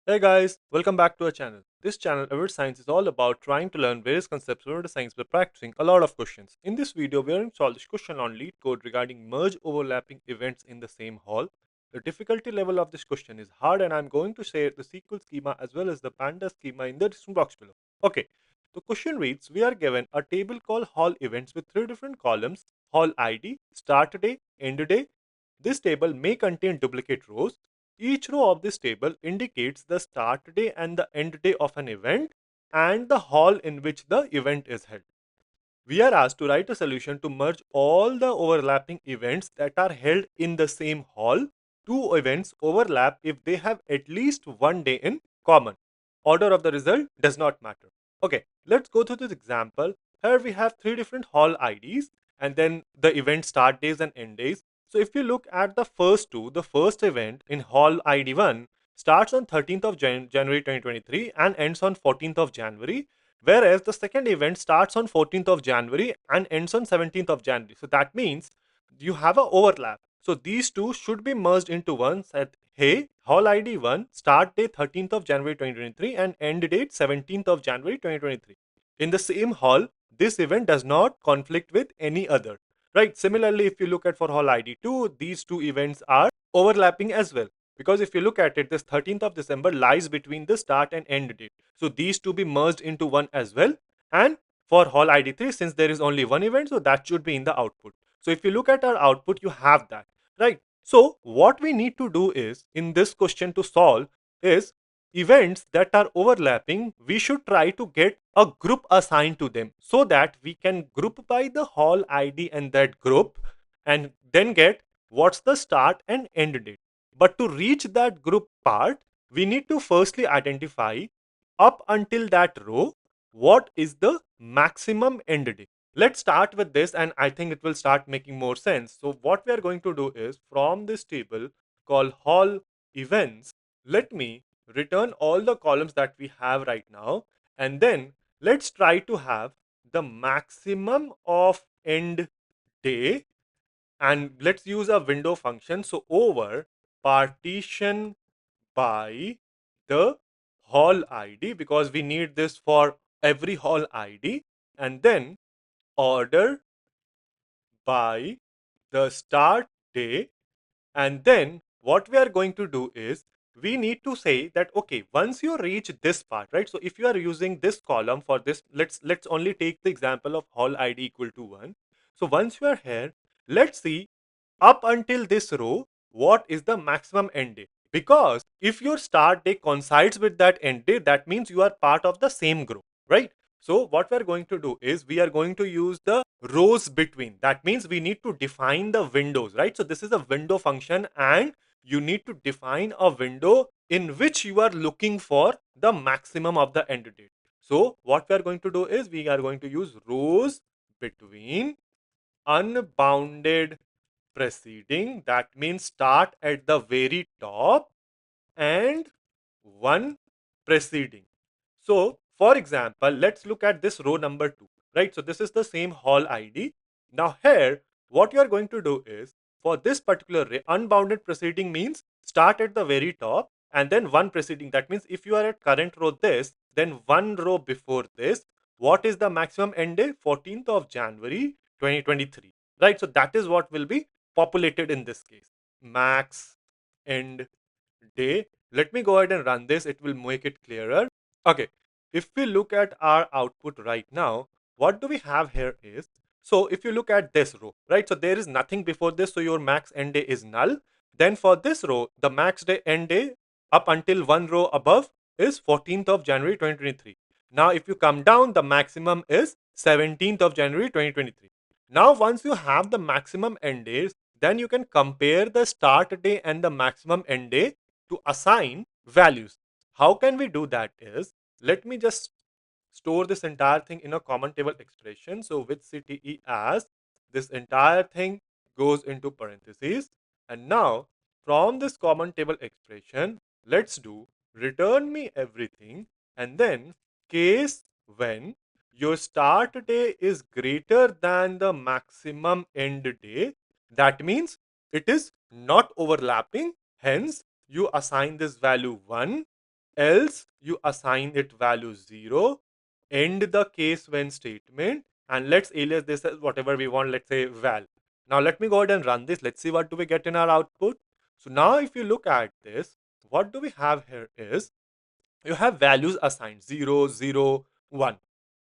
Hey guys, welcome back to our channel. This channel, Avid Science, is all about trying to learn various concepts of science by practicing a lot of questions. In this video, we are going to solve this question on Leetcode regarding merge overlapping events in the same hall. The difficulty level of this question is hard, and I'm going to share the SQL schema as well as the Pandas schema in the description box below. Okay, the question reads: we are given a table called hall events with three different columns: hall ID, start day, end day. This table may contain duplicate rows. Each row of this table indicates the start day and the end day of an event and the hall in which the event is held. We are asked to write a solution to merge all the overlapping events that are held in the same hall. Two events overlap if they have at least one day in common. Order of the result does not matter. Okay, let's go through this example. Here we have three different hall IDs and then the event start days and end days. So if you look at the first two, the first event in hall ID 1 starts on 13th of January 2023 and ends on 14th of January, whereas the second event starts on 14th of January and ends on 17th of January. So that means you have an overlap. So these two should be merged into one. Set hey, hall ID 1, start date 13th of January 2023 and end date 17th of January 2023. In the same hall, this event does not conflict with any other. Right. Similarly, if you look at for hall ID 2, these two events are overlapping as well. Because if you look at it, this 13th of December lies between the start and end date. So these to be merged into one as well. And for hall ID 3, since there is only one event, so that should be in the output. So if you look at our output, you have that, right? So what we need to do is, in this question to solve, is events that are overlapping, we should try to get a group assigned to them so that we can group by the hall ID and that group and then get what's the start and end date. But to reach that group part, we need to firstly identify up until that row what is the maximum end date. Let's start with this and I think it will start making more sense. So what we are going to do is, from this table called hall events, let me return all the columns that we have right now, and then let's try to have the maximum of end day, and let's use a window function. So over partition by the hall ID, because we need this for every hall ID, and then order by the start day. And then what we are going to do is, we need to say that, okay, once you reach this part, right? So if you are using this column for this, let's only take the example of hall ID equal to 1. So once you are here, let's see up until this row what is the maximum end day, because if your start day coincides with that end day, that means you are part of the same group, right? So what we're going to do is, we are going to use the rows between. That means we need to define the windows, right? So this is a window function and you need to define a window in which you are looking for the maximum of the end date. So what we are going to do is, we are going to use rows between unbounded preceding, that means start at the very top, and one preceding. So for example, let's look at this row number 2, right? So this is the same hall ID. Now here, what you are going to do is, for this particular array, unbounded preceding means start at the very top and then one preceding. That means if you are at current row this, then one row before this, what is the maximum end day? 14th of January 2023, right? So that is what will be populated in this case. Max end day. Let me go ahead and run this. It will make it clearer. Okay. If we look at our output right now, what do we have here is, so if you look at this row, right? So there is nothing before this. So your max end day is null. Then for this row, the max day end day up until one row above is 14th of January 2023. Now, if you come down, the maximum is 17th of January 2023. Now, once you have the maximum end days, then you can compare the start day and the maximum end day to assign values. How can we do that is, let me just store this entire thing in a common table expression. So with CTE as, this entire thing goes into parentheses. And now from this common table expression, let's do return me everything, and then case when your start day is greater than the maximum end day, that means it is not overlapping. Hence, you assign this value 1. else you assign it value 0, end the case when statement, and let's alias this as whatever we want, let's say val. Now let me go ahead and run this. Let's see what do we get in our output. So now if you look at this, what do we have here is you have values assigned 0, 0, 1.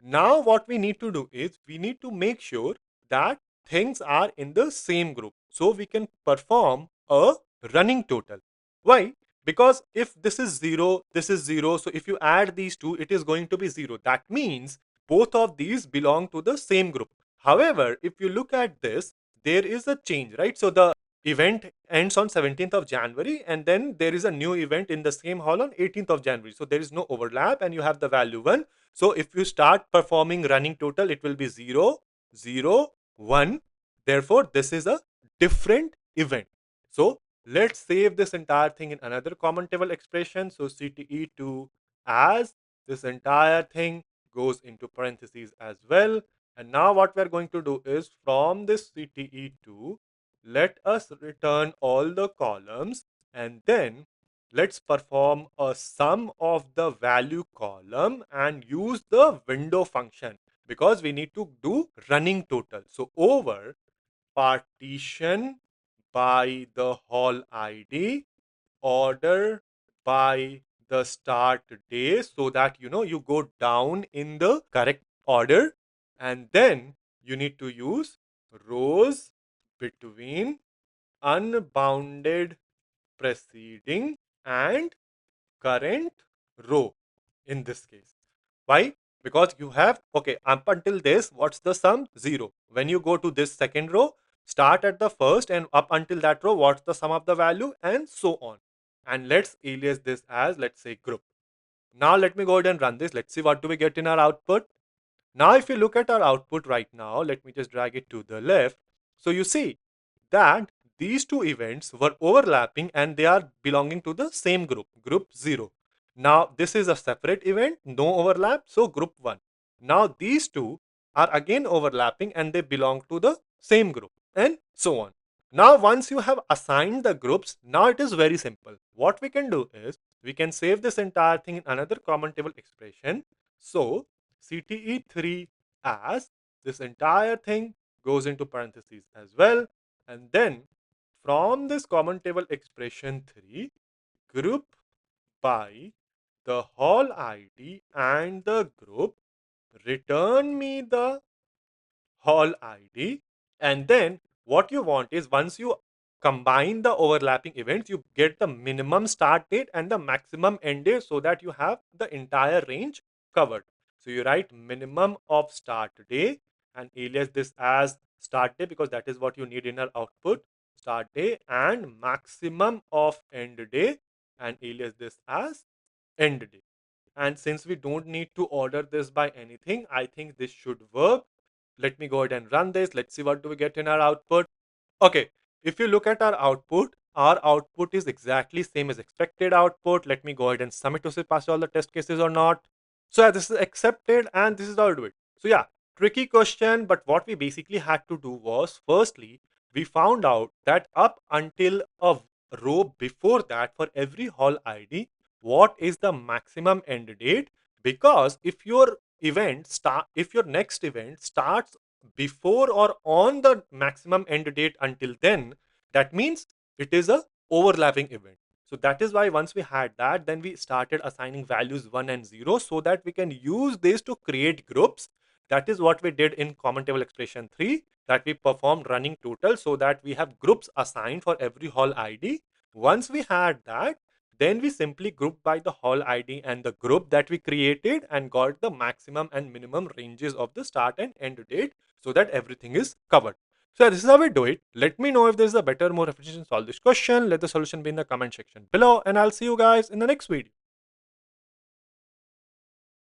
Now what we need to do is we need to make sure that things are in the same group so we can perform a running total. Why? Because if this is 0, this is 0, so if you add these two, it is going to be 0. That means both of these belong to the same group. However, if you look at this, there is a change, right? So the event ends on 17th of January, and then there is a new event in the same hall on 18th of January. So there is no overlap, and you have the value 1. So if you start performing running total, it will be 0, 0, 1. Therefore, this is a different event. So let's save this entire thing in another common table expression. So CTE2 as this entire thing goes into parentheses as well. And now what we're going to do is from this CTE2, let us return all the columns, and then let's perform a sum of the value column and use the window function because we need to do running total. So over partition by the hall ID, order by the start day, so that you go down in the correct order, and then you need to use rows between unbounded preceding and current row in this case. Why? Because you have, okay, up until this, what's the sum? 0. When you go to this second row, start at the first, and up until that row, what's the sum of the value, and so on. And let's alias this as, let's say, group. Now let me go ahead and run this. Let's see what do we get in our output. Now if you look at our output right now, let me just drag it to the left. So you see that these two events were overlapping and they are belonging to the same group, group 0. Now this is a separate event, no overlap, so group 1. Now these two are again overlapping and they belong to the same group, and so on. Now once you have assigned the groups, now it is very simple. What we can do is we can save this entire thing in another common table expression. So CTE3 as this entire thing goes into parentheses as well, and then from this common table expression 3, group by the hall ID and the group, return me the hall ID, and then what you want is once you combine the overlapping events, you get the minimum start date and the maximum end date so that you have the entire range covered. So you write minimum of start day and alias this as start day because that is what you need in our output, start day, and maximum of end day and alias this as end day. And since we don't need to order this by anything, I think this should work. Let me go ahead and run this. Let's see what do we get in our output. Okay, if you look at our output is exactly same as expected output. Let me go ahead and submit to see pass all the test cases or not. So yeah, this is accepted and this is how to do it. So yeah, tricky question, but what we basically had to do was, firstly, we found out that up until a row before that for every hall ID, what is the maximum end date? Because if your next event starts before or on the maximum end date until then, that means it is a overlapping event. So that is why once we had that, then we started assigning values 1 and 0 so that we can use this to create groups. That is what we did in common table expression 3, that we performed running total so that we have groups assigned for every hall ID. Once we had that, then we simply grouped by the hall ID and the group that we created and got the maximum and minimum ranges of the start and end date so that everything is covered. So this is how we do it. Let me know if there's a better, more efficient solve this question. Let the solution be in the comment section below, and I'll see you guys in the next video.